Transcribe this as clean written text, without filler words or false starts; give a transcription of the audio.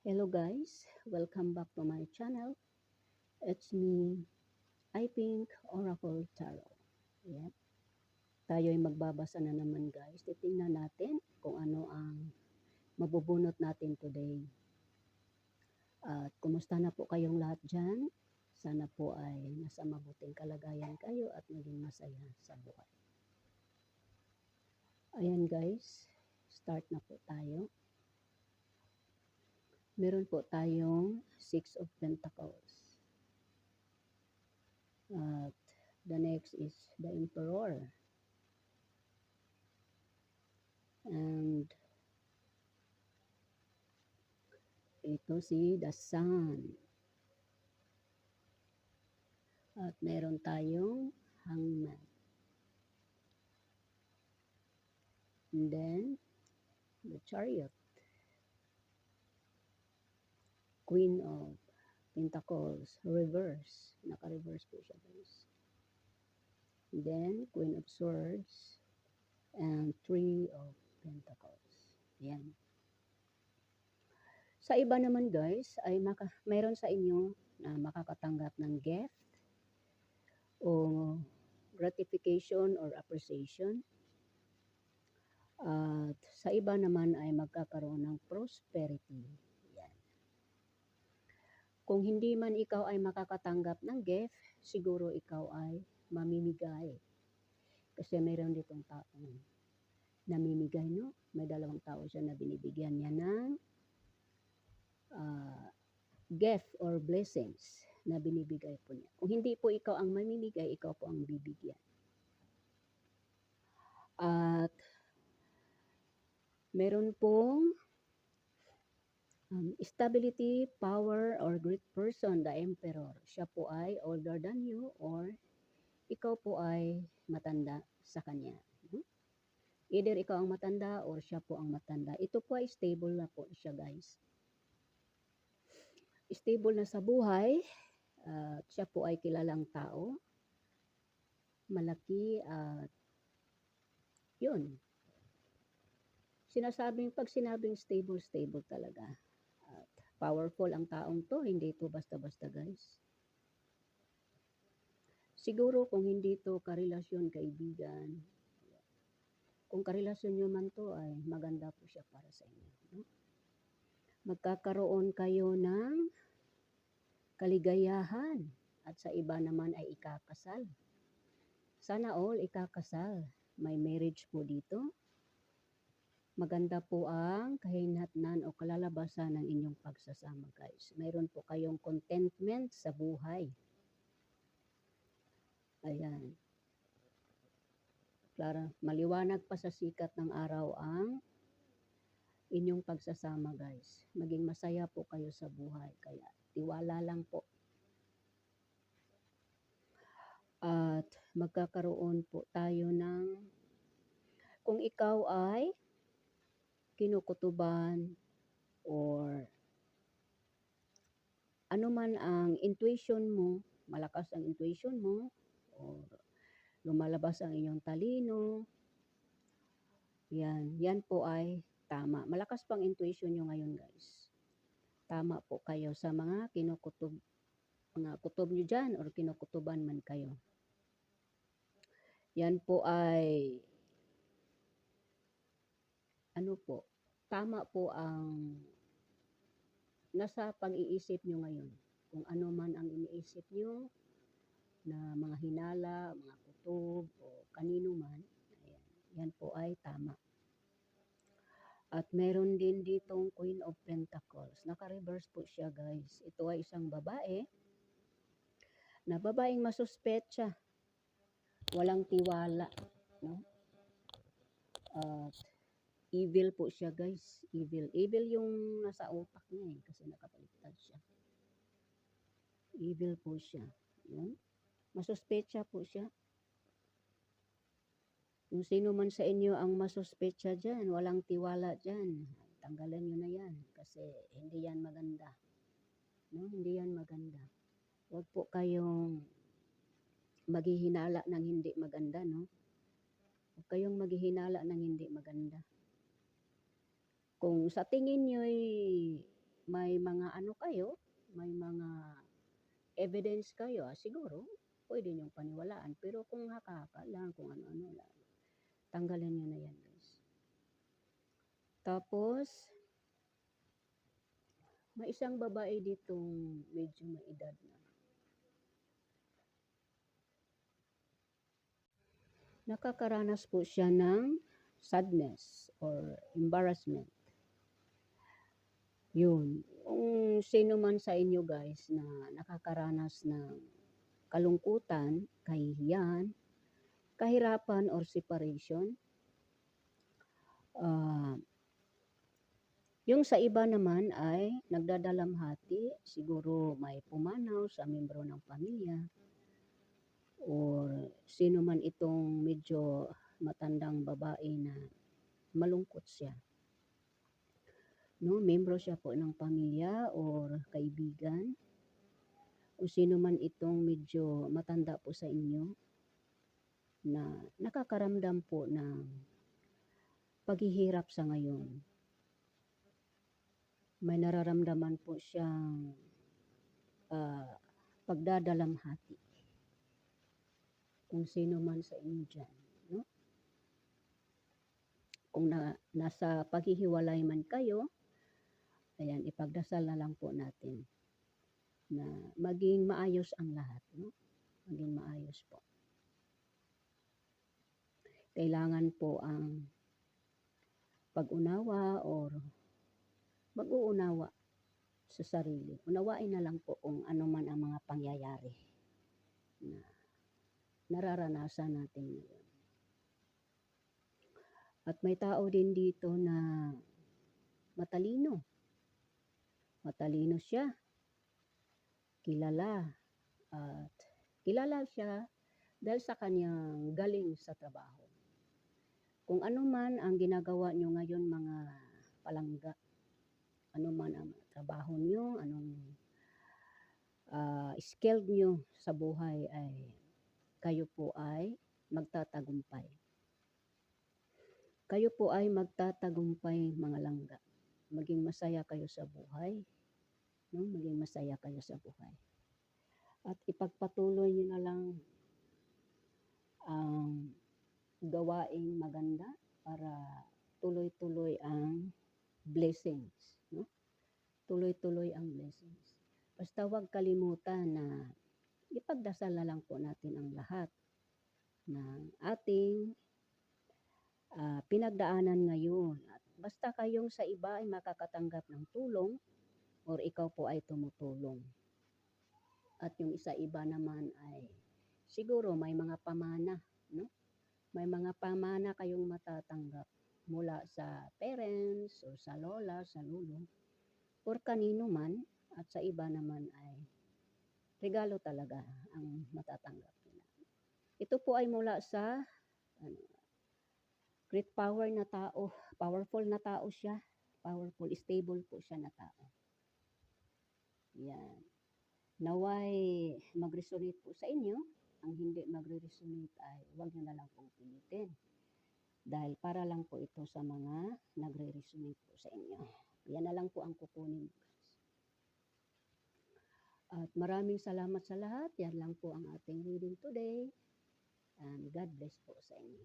Hello guys, welcome back to my channel. It's me, I Pink Oracle Tarot. Yep. Tayo ay magbabasa na naman guys. Titingnan natin kung ano ang mabubunot natin today. At kumusta na po kayong lahat dyan? Sana po ay nasa mabuting kalagayan kayo at maging masaya sa buhay. Ayan guys, start na po tayo. Meron po tayong Six of Pentacles. At the next is the Emperor. And ito si the Sun. At meron tayong Hangman. And then, the Chariot. Queen of Pentacles, reverse. Naka-reverse po siya guys. And then, Queen of Swords. And Three of Pentacles. Yan. Sa iba naman guys, ay mayroon sa inyo na makakatanggap ng gift o gratification or appreciation. At sa iba naman ay magkakaroon ng prosperity. Yan. Kung hindi man ikaw ay makakatanggap ng gift, siguro ikaw ay mamimigay. Kasi mayroon ditong taong namimigay, no? May dalawang tao siya na binibigyan niya ng gift or blessings na binibigay po niya. Kung hindi po ikaw ang mamimigay, ikaw po ang bibigyan. At meron pong stability, power, or great person, the Emperor. Siya po ay older than you or ikaw po ay matanda sa kanya. Either ikaw ang matanda or siya po ang matanda. Ito po ay stable na po siya guys. Stable na sa buhay. Siya po ay kilalang tao. Malaki at yun. Pag sinabing stable, stable talaga. At powerful ang taong to, hindi ito basta-basta guys. Siguro kung hindi to karelasyon, kaibigan, kung karelasyon nyo man to ay maganda po siya para sa inyo. No? Magkakaroon kayo ng kaligayahan at sa iba naman ay ikakasal. Sana all ikakasal. May marriage po dito. Maganda po ang kahinatnan o kalalabasan ng inyong pagsasama guys. Mayroon po kayong contentment sa buhay. Ayan. Clara, maliwanag pa sa sikat ng araw ang inyong pagsasama guys. Maging masaya po kayo sa buhay. Kaya tiwala lang po. At magkakaroon po tayo ng, kung ikaw ay kinukutuban or ano man ang intuition mo, malakas ang intuition mo, or lumalabas ang inyong talino, yan po ay tama. Malakas pang intuition nyo ngayon guys. Tama po kayo sa mga kutob nyo dyan or kinukutuban man kayo. Yan po ay tama po ang nasa pag-iisip nyo ngayon. Kung ano man ang iniisip nyo na mga hinala, mga kutob o kanino man, ayan, yan po ay tama. At meron din ditong Queen of Pentacles. Naka-reverse po siya guys. Ito ay isang babae na babaeng masuspecha. Walang tiwala. No? At evil po siya guys. Evil. Evil yung nasa utak niya eh. Kasi nakapaliktad siya. Evil po siya. Yun. Masuspecha po siya. Kung sino man sa inyo ang masuspecha dyan, walang tiwala dyan, tanggalan nyo na yan. Kasi hindi yan maganda. No? Hindi yan maganda. Huwag po kayong maghihinala ng hindi maganda. No? Huwag kayong maghihinala ng hindi maganda. Kung sa tingin nyo may kayo, may mga evidence kayo, siguro pwede niyong paniwalaan. Pero kung haka-haka lang, kung ano-ano lang, tanggalin niyo na yan, guys. Tapos, may isang babae ditong medyo may edad na. Nakakaranas po siya ng sadness or embarrassment. Yun. Kung sino man sa inyo guys na nakakaranas ng kalungkutan, kahihiyan, kahirapan or separation, yung sa iba naman ay nagdadalamhati, siguro may pumanaw sa membro ng pamilya or sino man itong medyo matandang babae na malungkot siya. No, membro siya po ng pamilya or kaibigan o sino man itong medyo matanda po sa inyo na nakakaramdam po ng paghihirap sa ngayon. May nararamdaman po siyang pagdadalamhati. Kung sino man sa inyo dyan, no? Kung nasa paghihiwalay man kayo, ayan, ipagdasal na lang po natin na maging maayos ang lahat, no? Maging maayos po. Kailangan po ang pag-unawa or mag-uunawa sa sarili. Unawain na lang po kung ano man ang mga pangyayari na nararanasan natin ngayon. At may tao din dito na matalino. Matalino siya. Kilala. At kilala siya dahil sa kanyang galing sa trabaho. Kung ano man ang ginagawa nyo ngayon mga palangga, ano man ang trabaho nyo, anong skill nyo sa buhay ay kayo po ay magtatagumpay. Kayo po ay magtatagumpay mga langga. Maging masaya kayo sa buhay. No? Maging masaya kayo sa buhay. At ipagpatuloy nyo na lang ang gawaing maganda para tuloy-tuloy ang blessings. No? Tuloy-tuloy ang blessings. Basta huwag kalimutan na ipagdasal na lang po natin ang lahat ng ating pinagdaanan ngayon. At basta kayong sa iba ay makakatanggap ng tulong or ikaw po ay tumutulong. At yung isa iba naman ay siguro may mga pamana, no? May mga pamana kayong matatanggap mula sa parents o sa lola, sa lolo, or kanino man, at sa iba naman ay regalo talaga ang matatanggap nila. Ito po ay mula sa great power na tao, powerful na tao siya, powerful, stable po siya na tao. Yan. Naway mag-resonate po sa inyo. Ang hindi magre-resonate ay huwag nyo na lang pong pilitin. Dahil para lang po ito sa mga nagre-resonate po sa inyo. Yan na lang po ang kukunin. At maraming salamat sa lahat. Yan lang po ang ating reading today. And God bless po sa inyo.